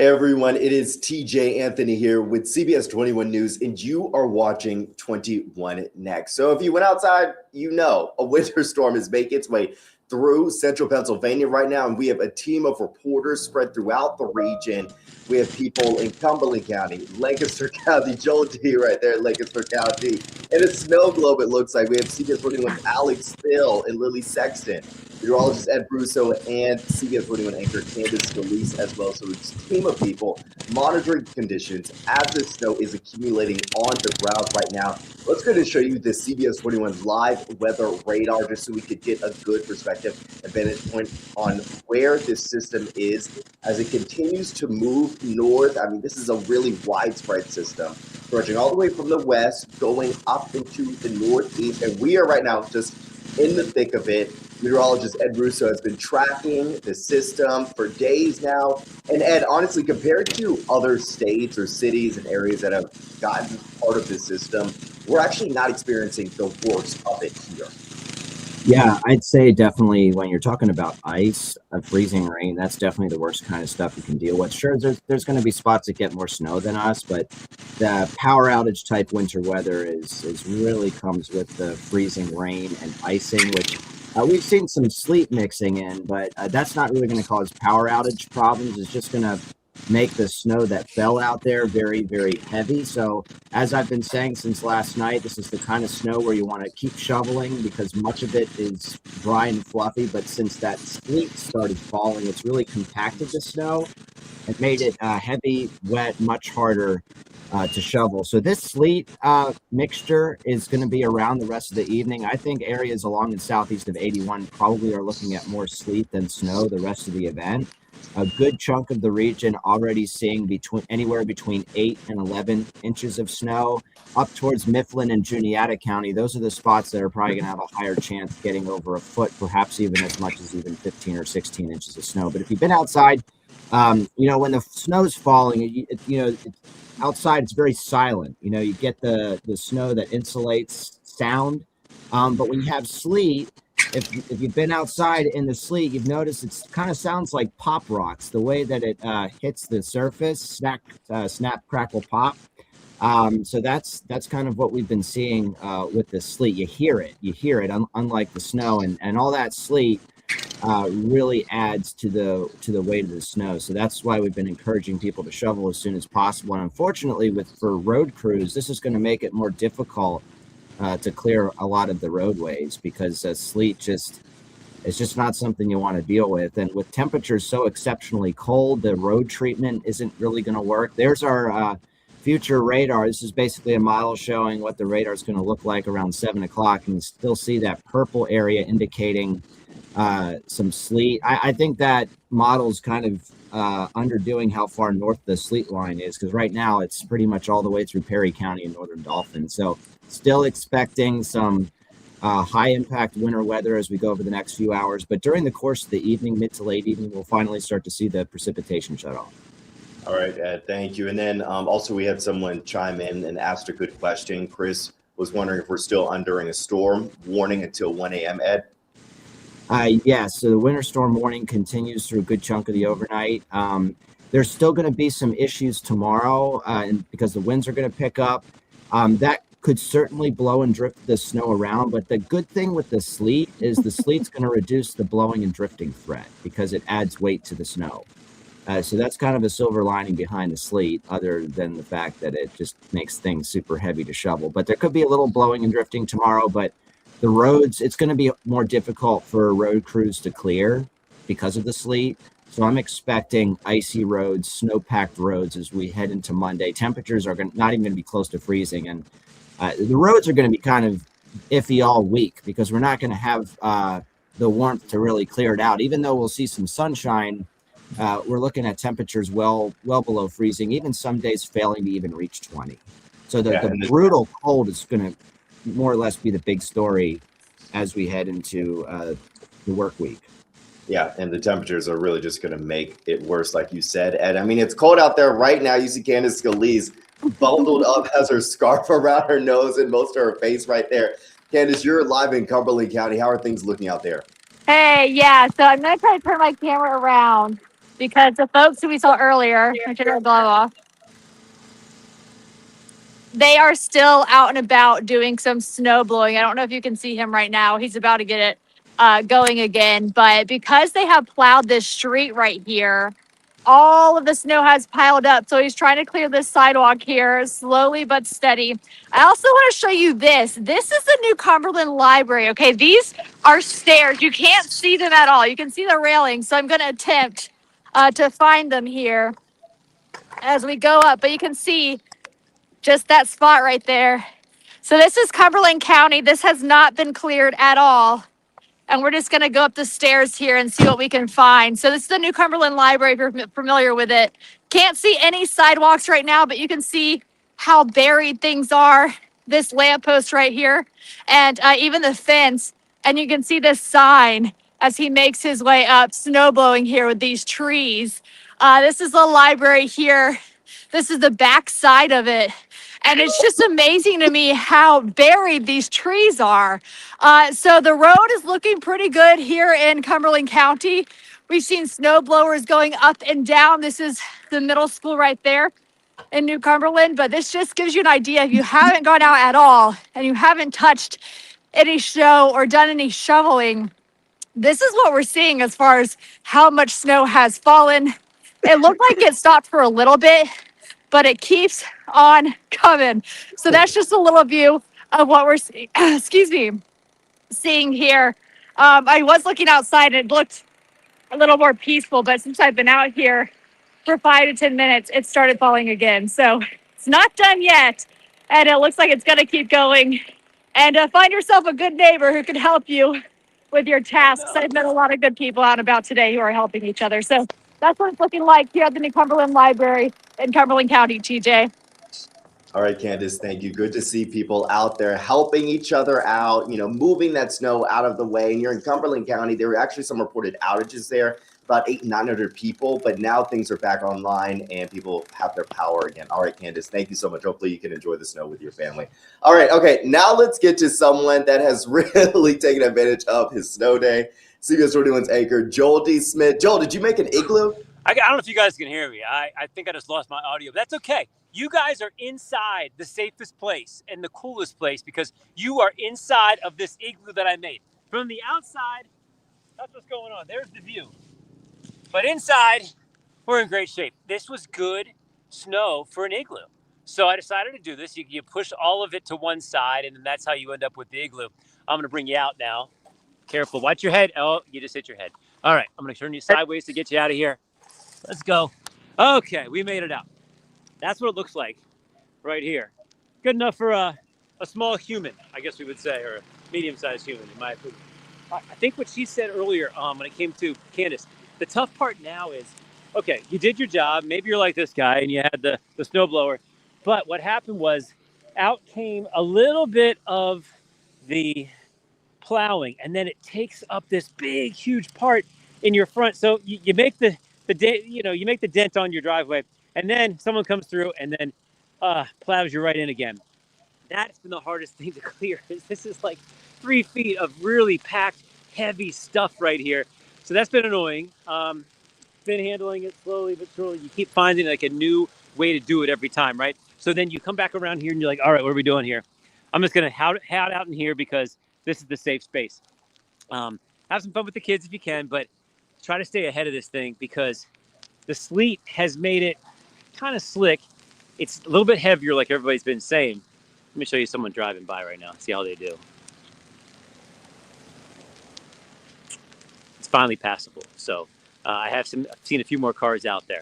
Everyone, it is TJ Anthony here with CBS 21 News, and you are watching 21 Next. So if you went outside, you know a winter storm is making its way through central Pennsylvania right now, and we have a team of reporters spread throughout the region. We have people in Cumberland County, Lancaster County, Joel D right there in Lancaster County, and a snow globe it looks like. We have CBS 21's Alex Thill and Lily Sexton, meteorologist Ed Brusso, and CBS 41 anchor Candace Scalise as well. So it's a team of people monitoring conditions as the snow is accumulating on the ground right now. Let's go to show you the CBS 41 live weather radar just so we could get a good perspective and vantage point on where this system is as it continues to move north. I mean, this is a really widespread system, stretching all the way from the west, going up into the northeast, and we are right now just in the thick of it. Meteorologist Ed Russo has been tracking the system for days now. And Ed, honestly, compared to other states or cities and areas that have gotten part of this system, we're actually not experiencing the worst of it here. Yeah, I'd say definitely when you're talking about ice, freezing rain, that's definitely the worst kind of stuff you can deal with. Sure, there's going to be spots that get more snow than us, but the power outage type winter weather is really comes with the freezing rain and icing, which we've seen some sleet mixing in, but that's not really going to cause power outage problems. It's just going to make the snow that fell out there very, very heavy. So as I've been saying since last night, this is the kind of snow where you want to keep shoveling because much of it is dry and fluffy. But since that sleet started falling, it's really compacted the snow and made it heavy, wet, much harder to shovel. So this sleet mixture is going to be around the rest of the evening. I think areas along the southeast of 81 probably are looking at more sleet than snow the rest of the event. A good chunk of the region already seeing anywhere between 8 and 11 inches of snow. Up towards Mifflin and Juniata County, those are the spots that are probably going to have a higher chance of getting over a foot, perhaps even as much as even 15 or 16 inches of snow. But if you've been outside, when the snow's falling, outside it's very silent. You get the snow that insulates sound. But when you have sleet, if you've been outside in the sleet, you've noticed it kind of sounds like pop rocks, the way that it hits the surface, snap, crackle, pop. So that's kind of what we've been seeing with the sleet. You hear it, unlike the snow, and all that sleet really adds to the weight of the snow. So that's why we've been encouraging people to shovel as soon as possible. And unfortunately, for road crews, this is going to make it more difficult to clear a lot of the roadways because sleet it's just not something you want to deal with. And with temperatures so exceptionally cold, the road treatment isn't really going to work. There's our future radar. This is basically a model showing what the radar is going to look like around 7 o'clock. And you still see that purple area indicating some sleet. I think that model's kind of underdoing how far north the sleet line is, because right now it's pretty much all the way through Perry County and northern Dauphin. So still expecting some high impact winter weather as we go over the next few hours. But during the course of the evening, mid to late evening, we'll finally start to see the precipitation shut off. All right, Ed, thank you. And then also we had someone chime in and asked a good question. Chris was wondering if we're still under a storm warning until 1 a.m., Ed. Yes, so the winter storm warning continues through a good chunk of the overnight. There's still going to be some issues tomorrow and because the winds are going to pick up. That could certainly blow and drift the snow around, but the good thing with the sleet is the sleet's going to reduce the blowing and drifting threat because it adds weight to the snow. So that's kind of a silver lining behind the sleet, other than the fact that it just makes things super heavy to shovel. But there could be a little blowing and drifting tomorrow, but the roads, it's going to be more difficult for road crews to clear because of the sleet. So I'm expecting icy roads, snow-packed roads as we head into Monday. Temperatures are not even going to be close to freezing. And the roads are going to be kind of iffy all week because we're not going to have the warmth to really clear it out. Even though we'll see some sunshine, we're looking at temperatures well below freezing, even some days failing to even reach 20. So the brutal cold is going to more or less be the big story as we head into the work week. Yeah, and the temperatures are really just going to make it worse, like you said, Ed. I mean, it's cold out there right now. You see Candace Scalise bundled up, has her scarf around her nose and most of her face right there. Candace, you're live in Cumberland County. How are things looking out there? Hey, yeah, so I'm going to try to turn my camera around. because the folks who we saw earlier, I took our glove off, they are still out and about doing some snow blowing. I don't know if you can see him right now. He's about to get it going again. But because they have plowed this street right here, all of the snow has piled up. So he's trying to clear this sidewalk here slowly but steady. I also want to show you this. This is the new Cumberland Library. Okay, these are stairs. You can't see them at all. You can see the railing. So I'm going to attempt to find them here as we go up. But you can see just that spot right there. So this is Cumberland County. This has not been cleared at all. And we're just going to go up the stairs here and see what we can find. So this is the New Cumberland Library, if you're familiar with it. Can't see any sidewalks right now, but you can see how buried things are. This lamppost right here, and even the fence. And you can see this sign as he makes his way up, snow blowing here with these trees. This is the library here. This is the back side of it. And it's just amazing to me how buried these trees are. So the road is looking pretty good here in Cumberland County. We've seen snow blowers going up and down. This is the middle school right there in New Cumberland. But this just gives you an idea. If you haven't gone out at all and you haven't touched any snow or done any shoveling, this is what we're seeing as far as how much snow has fallen. It looked like it stopped for a little bit, but it keeps on coming. So that's just a little view of what we're seeing, seeing here. I was looking outside and it looked a little more peaceful, but since I've been out here for 5 to 10 minutes, it started falling again. So it's not done yet, and it looks like it's gonna keep going. And find yourself a good neighbor who can help you with your tasks. I've met a lot of good people out and about today who are helping each other. So that's what it's looking like here at the New Cumberland Library in Cumberland County, TJ. All right, Candace, thank you. Good to see people out there helping each other out, moving that snow out of the way. And you're in Cumberland County. There were actually some reported outages there, about 900 people, but now things are back online and people have their power again. All right, Candace, thank you so much. Hopefully you can enjoy the snow with your family. All right, okay, now let's get to someone that has really taken advantage of his snow day. CBS 41's anchor, Joel D. Smith. Joel, did you make an igloo? I don't know if you guys can hear me. I think I just lost my audio, but that's okay. You guys are inside the safest place and the coolest place because you are inside of this igloo that I made. From the outside, that's what's going on. There's the view. But inside, we're in great shape. This was good snow for an igloo. So I decided to do this. You push all of it to one side, and then that's how you end up with the igloo. I'm going to bring you out now. Careful. Watch your head. Oh, you just hit your head. All right. I'm going to turn you sideways to get you out of here. Let's go. Okay, we made it out. That's what it looks like right here. Good enough for a small human, I guess we would say, or a medium-sized human, in my opinion. I think what she said earlier when it came to Candace, the tough part now is, okay, you did your job. Maybe you're like this guy and you had the snowblower. But what happened was out came a little bit of the plowing, and then it takes up this big, huge part in your front. So you make you make the dent on your driveway, and then someone comes through and then plows you right in again. That's been the hardest thing to clear. This is like 3 feet of really packed, heavy stuff right here. So that's been annoying. Been handling it slowly but surely. You keep finding like a new way to do it every time, right? So then you come back around here and you're like, all right, what are we doing here? I'm just gonna hat out in here because this is the safe space. Have some fun with the kids if you can, but try to stay ahead of this thing because the sleet has made it kind of slick. It's a little bit heavier, like everybody's been saying. Let me show you someone driving by right now. See how they do. It's finally passable. So I've seen a few more cars out there.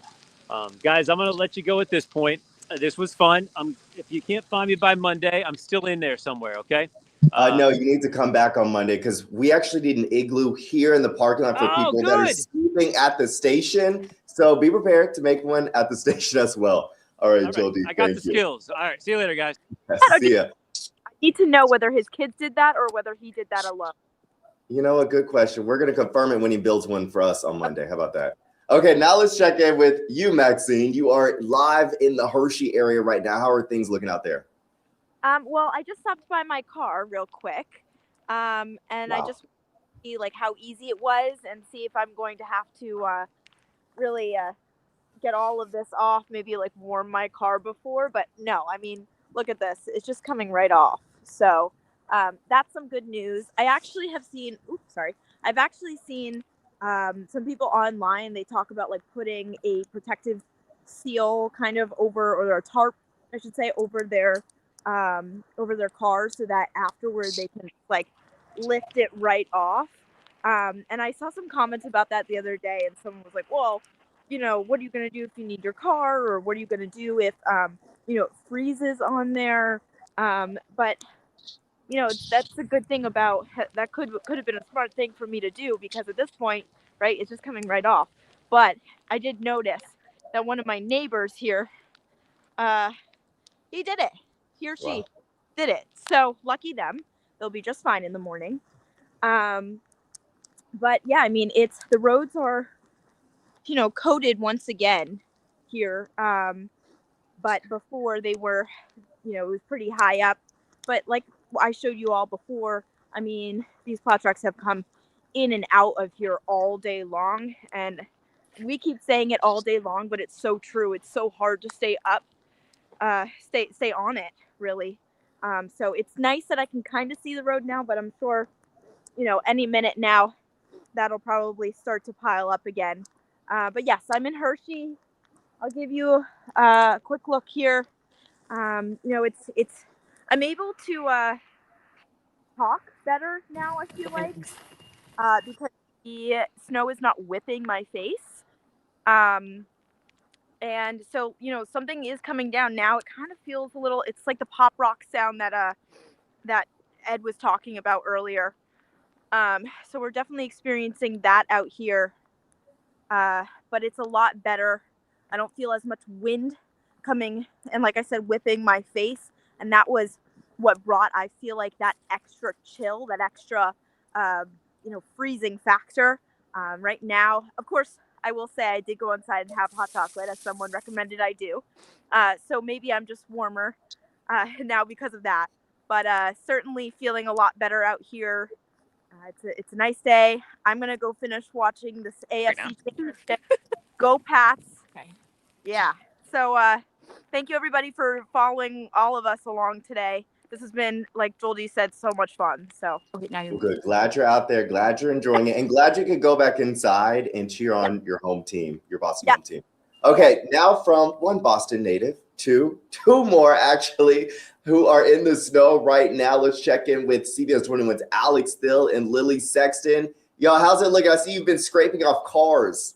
Guys, I'm going to let you go at this point. This was fun. If you can't find me by Monday, I'm still in there somewhere, okay? No, you need to come back on Monday because we actually did an igloo here in the parking lot for people that are sleeping at the station. So be prepared to make one at the station as well. All right, Joel D. I got the skills. All right, see you later, guys. See ya. I need to know whether his kids did that or whether he did that alone. You know, a good question. We're going to confirm it when he builds one for us on Monday. How about that? Okay, now let's check in with you, Maxine. You are live in the Hershey area right now. How are things looking out there? Well, I just stopped by my car real quick, and I just see like how easy it was and see if I'm going to have to really get all of this off, maybe like warm my car before, but no, I mean, look at this. It's just coming right off. So that's some good news. I actually have seen, I've actually seen some people online, they talk about like putting a protective seal kind of over, or a tarp, I should say, over their car so that afterward they can like lift it right off. And I saw some comments about that the other day, and someone was like, well, what are you going to do if you need your car, or what are you going to do if, it freezes on there? But, that's a good thing about that could have been a smart thing for me to do, because at this point, right, it's just coming right off. But I did notice that one of my neighbors here, he did it. He or she did it. So lucky them. They'll be just fine in the morning. But yeah, I mean, the roads are, coated once again here. But before they were, it was pretty high up. But like I showed you all before, I mean, these plow trucks have come in and out of here all day long. And we keep saying it all day long, but it's so true. It's so hard to stay up, stay on it, really. So it's nice that I can kind of see the road now, but I'm sure, any minute now, that'll probably start to pile up again. But yes, I'm in Hershey. I'll give you a quick look here. It's I'm able to talk better now, I feel like, because the snow is not whipping my face. And so, something is coming down now. It kind of feels a little, it's like the pop rock sound that Ed was talking about earlier. So we're definitely experiencing that out here. But it's a lot better. I don't feel as much wind coming and, like I said, whipping my face. And that was what brought, I feel like, that extra chill, that extra, freezing factor. Right now, of course, I will say I did go inside and have hot chocolate, as someone recommended I do. So maybe I'm just warmer now because of that. But certainly feeling a lot better out here. It's a nice day. I'm gonna go finish watching this AFC championship. Go Pats! Okay. Yeah. So thank you everybody for following all of us along today. This has been, like Joldy said, so much fun. So Okay, now you're Well, good. Glad you're out there. Glad you're enjoying it, and glad you could go back inside and cheer on your home team, your Boston home team. Okay, now from one Boston native to two more actually who are in the snow right now. Let's check in with CBS 21's Alex Thill and Lily Sexton. Y'all, how's it looking? I see you've been scraping off cars.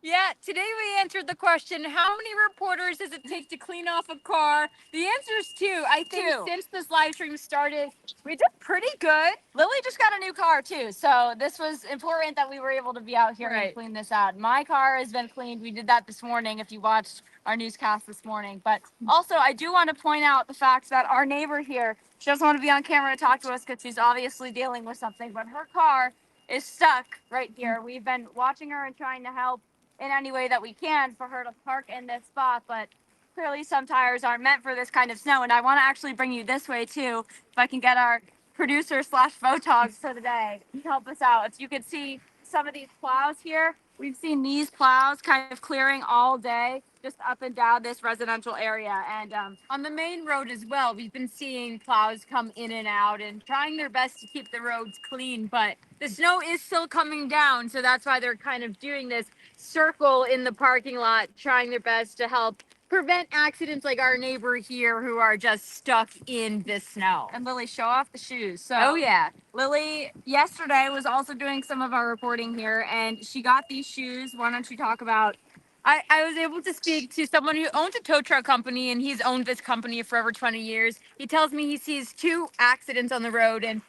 Yeah, today we answered the question, how many reporters does it take to clean off a car? The answer is two. I think since this live stream started, we did pretty good. Lily just got a new car too, so this was important that we were able to be out here and clean this out. My car has been cleaned. We did that this morning if you watched our newscast this morning. But also, I do want to point out the fact that our neighbor here, she doesn't want to be on camera to talk to us because she's obviously dealing with something, but her car is stuck right here. We've been watching her and trying to help in any way that we can for her to park in this spot, but clearly some tires aren't meant for this kind of snow. And I want to actually bring you this way too, if I can get our producer / photogs for the day to help us out. If you could see some of these plows here, we've seen these plows kind of clearing all day, just up and down this residential area. And on the main road as well, we've been seeing plows come in and out and trying their best to keep the roads clean, but the snow is still coming down. So that's why they're kind of doing this circle in the parking lot, trying their best to help prevent accidents like our neighbor here who are just stuck in this snow. And Lily, show off the shoes. So, oh yeah, Lily yesterday was also doing some of our reporting here, and she got these shoes. Why don't you talk about? I was able to speak to someone who owns a tow truck company, and he's owned this company for over 20 years. He tells me he sees 2 accidents on the road, and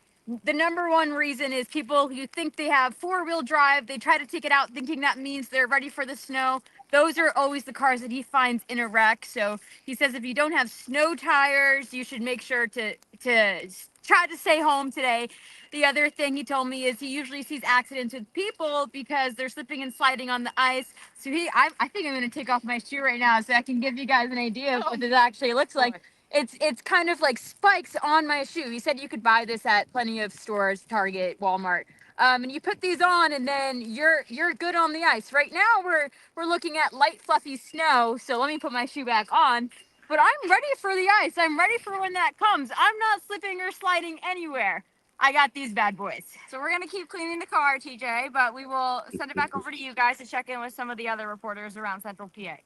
the number one reason is people who think they have 4-wheel drive. They try to take it out thinking that means they're ready for the snow. Those are always the cars that he finds in a wreck. So he says if you don't have snow tires, you should make sure to try to stay home today. The other thing he told me is he usually sees accidents with people because they're slipping and sliding on the ice. So I think I'm going to take off my shoe right now so I can give you guys an idea of what this actually looks like. It's kind of like spikes on my shoe. He said you could buy this at plenty of stores, Target, Walmart. And you put these on, and then you're good on the ice. Right now, we're looking at light, fluffy snow. So let me put my shoe back on. But I'm ready for the ice. I'm ready for when that comes. I'm not slipping or sliding anywhere. I got these bad boys. So we're gonna keep cleaning the car, TJ, but we will send it back over to you guys to check in with some of the other reporters around Central PA.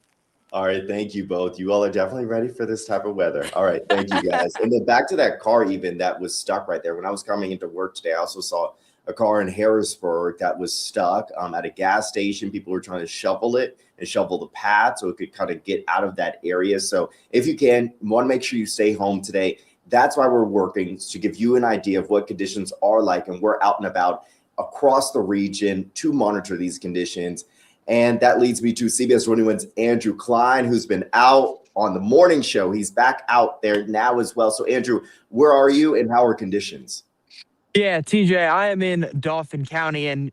All right, thank you both. You all are definitely ready for this type of weather. All right, thank you guys. And then back to that car even that was stuck right there. When I was coming into work today, I also saw a car in Harrisburg that was stuck at a gas station. People were trying to shovel it and shovel the path so it could kind of get out of that area. So if you can, want to make sure you stay home today. That's why we're working, to give you an idea of what conditions are like. And we're out and about across the region to monitor these conditions. And that leads me to CBS 21's Andrew Klein, who's been out on the morning show. He's back out there now as well. So Andrew, where are you and how are conditions? Yeah, TJ, I am in Dauphin County, and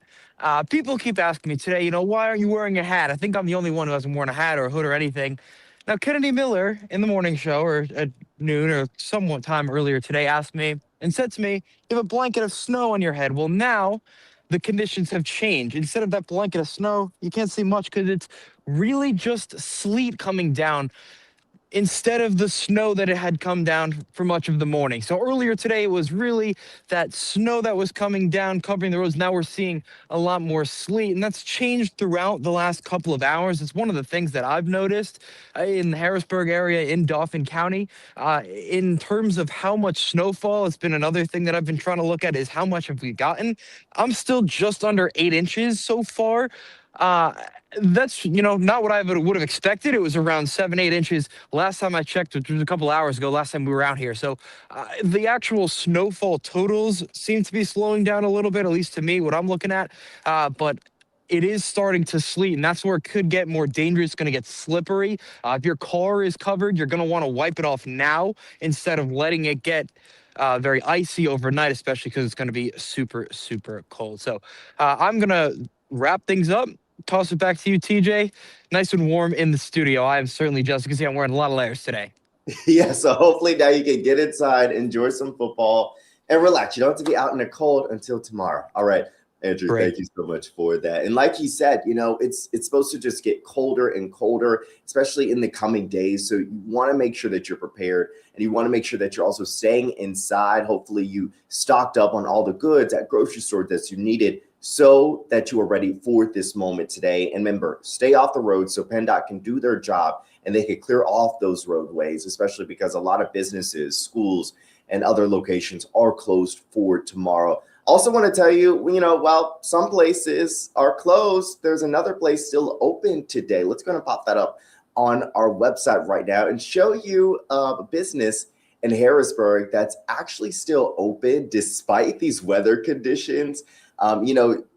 people keep asking me today, why aren't you wearing a hat? I think I'm the only one who hasn't worn a hat or a hood or anything. Now, Kennedy Miller in the morning show or at noon or somewhat time earlier today asked me and said to me, you have a blanket of snow on your head. Well, now the conditions have changed. Instead of that blanket of snow, you can't see much because it's really just sleet coming down instead of the snow that it had come down for much of the morning. So earlier today, it was really that snow that was coming down, covering the roads. Now we're seeing a lot more sleet, and that's changed throughout the last couple of hours. It's one of the things that I've noticed in the Harrisburg area in Dauphin County. In terms of how much snowfall, it's been another thing that I've been trying to look at is how much have we gotten. I'm still just under 8 inches so far. That's not what I would have expected. It was around 7-8 inches last time I checked, which was a couple hours ago, last time we were out here. So the actual snowfall totals seem to be slowing down a little bit, at least to me, what I'm looking at. But it is starting to sleet, and that's where it could get more dangerous. It's going to get slippery. If your car is covered, you're going to want to wipe it off now instead of letting it get very icy overnight, especially because it's going to be super, super cold. So I'm going to wrap things up. Toss it back to you, TJ. Nice and warm in the studio. I am certainly jealous. You can see I'm wearing a lot of layers today. Yeah, so hopefully now you can get inside, enjoy some football, and relax. You don't have to be out in the cold until tomorrow. All right, Andrew, Great. Thank you so much for that. And like he said, it's supposed to just get colder and colder, especially in the coming days. So you want to make sure that you're prepared, and you want to make sure that you're also staying inside. Hopefully you stocked up on all the goods at grocery store that you needed, so that you are ready for this moment today. And remember, stay off the road so PennDOT can do their job and they can clear off those roadways, especially because a lot of businesses, schools, and other locations are closed for tomorrow. Also want to tell you, while some places are closed, there's another place still open today. Let's go and pop that up on our website right now and show you a business in Harrisburg that's actually still open despite these weather conditions.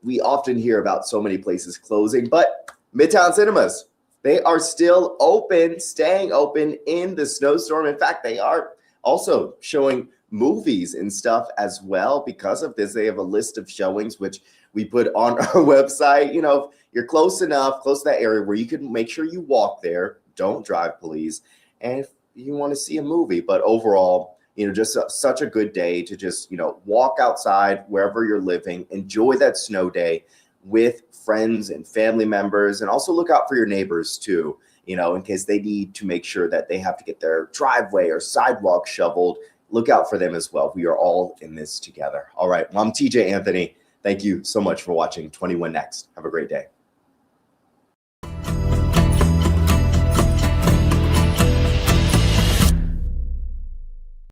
We often hear about so many places closing, but Midtown Cinemas, they are still open, staying open in the snowstorm. In fact, they are also showing movies and stuff as well. Because of this, they have a list of showings, which we put on our website. If you're close enough, close to that area where you can make sure you walk there, don't drive, please. And if you want to see a movie, but overall, just such a good day to just, walk outside wherever you're living, enjoy that snow day with friends and family members, and also look out for your neighbors too, in case they need to make sure that they have to get their driveway or sidewalk shoveled. Look out for them as well. We are all in this together. All right. Well, I'm TJ Anthony. Thank you so much for watching 21 Next. Have a great day.